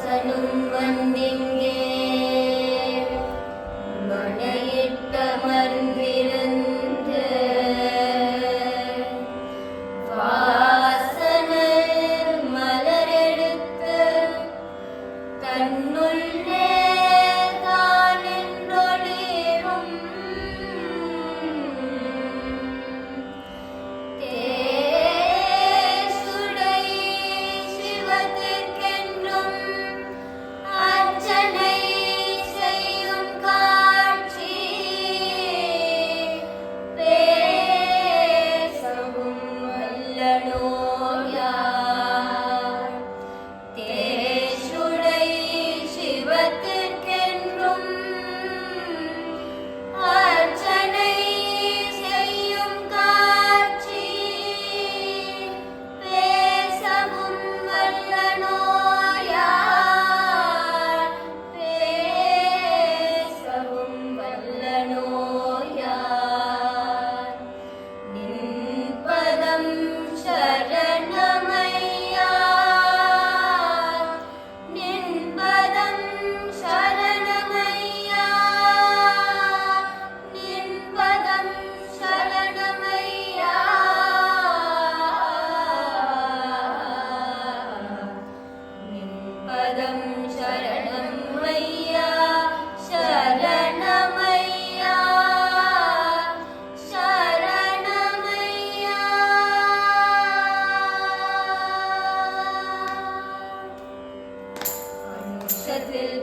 வாசனும் வந்திங்கே மனையிட்டமர்ந்திருந்து வாசனர் மலரெடுத்து தன்னுள்ளே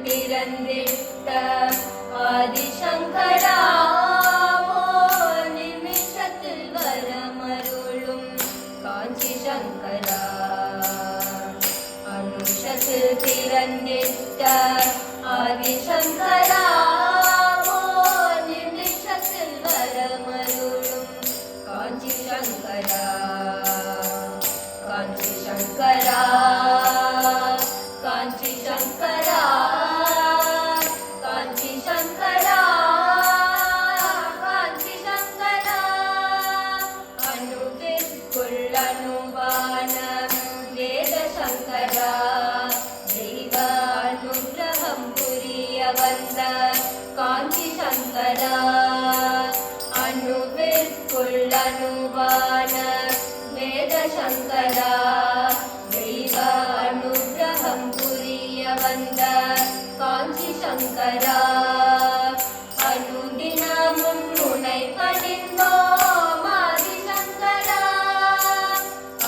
பிறந்திட்ட ஆதிசங்கரா நிமிஷத்தில் வரமருளும் காஞ்சி சங்கரா அனுஷத்தில் பிறந்திட்ட ஆதிசங்கரா நிமிஷத்தில் வரமருளும் காஞ்சி சங்கரா காஞ்சி சங்கரா காஞ்சி சங்கரா காஞ்சி சங்கரா காஞ்சி சங்கரா அணுவிற்குள் அணுவான வேத சங்கரா தெய்வ அனுகிரகம் புரிய வந்த காஞ்சி சங்கரா அணுவிற்குள் அணுவான வேத சங்கரா தெய்வ அனுகிரகம் புரிய வந்த காஞ்சி சங்கரா அனுதினமும் உனை பணிந்தோம் ஆதி சங்கரா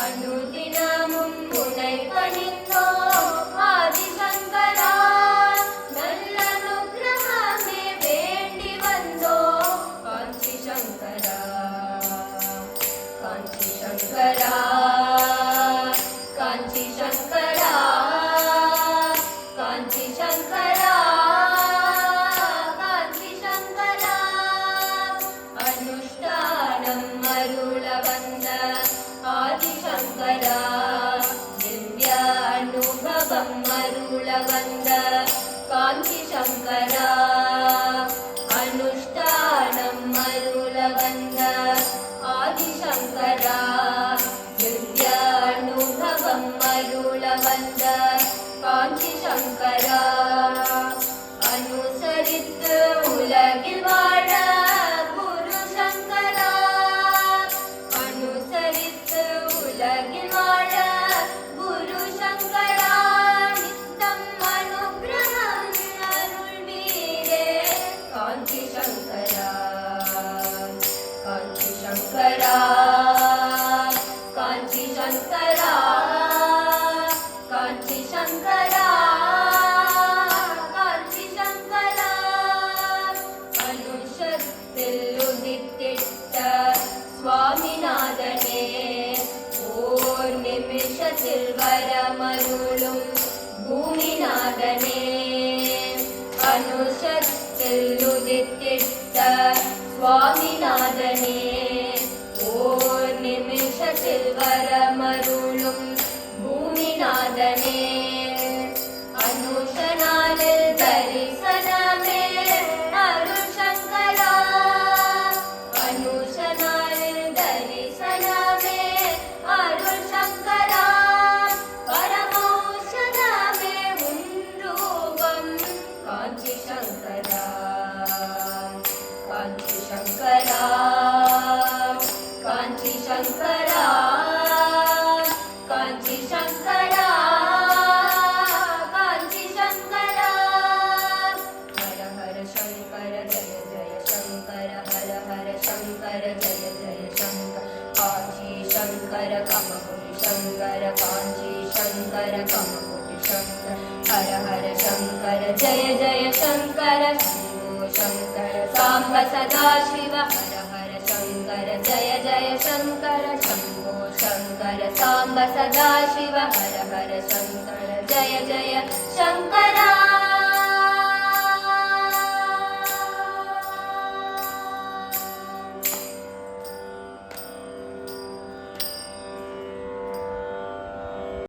அனுதினமும் உனை பணிந்தோம் ஆதி சங்கரா நல்ல அனுகிரகமே வேண்டி வந்தோம் காஞ்சி சங்கரா காஞ்சி சங்கரா காஞ்சி சங்கரா காஞ்சி சங்கரா காஞ்சி சங்கரா அனுஷ்டானம் அருள வந்த ஆதி சங்கரா திவ்ய அனுபவம் அருள வந்த காஞ்சி சங்கரா அனுஷ்டானம் அருள வந்த ஆதி சங்கரா திவ்ய அனுபவம் அருள வந்த காஞ்சி சங்கரா அனுசரித்து உலகில் வாழ குரு சங்கரா அனுசரித்து உலகில் வாழ குரு சங்கரா நித்தம் அனுகிரகம் அருள்வீரே காஞ்சி சங்கரா காஞ்சி சங்கரா காஞ்சி சங்கரா காஞ்சி சங்கரா காஞ்சி சங்கரா அனுஷத்தில் உதித்திட்ட சுவாமிநாதனே ஓர் நிமிஷத்தில் வரமருளும் பூமிநாதனே அனுஷத்தில் உதித்திட்ட சுவாமிநாதனே ஓர் நிமிஷத்தில் வரமருளும் பூமிநாதனே அனுஷனாலில் தரிசனமே அருள் சங்கரா அனுஷனாலில் தரிசனமே அருள் சங்கரா பரமௌஷதமே உன் शङ्कर कमकोटि शङ्कर हर हर शङ्कर जय जय शङ्कर शम्भो शङ्कर साम्ब सदा शिव हर हर शङ्कर जय जय शङ्कर शम्भो शङ्कर साम्ब सदा शिव हर हर शङ्कर जय जय शङ्करा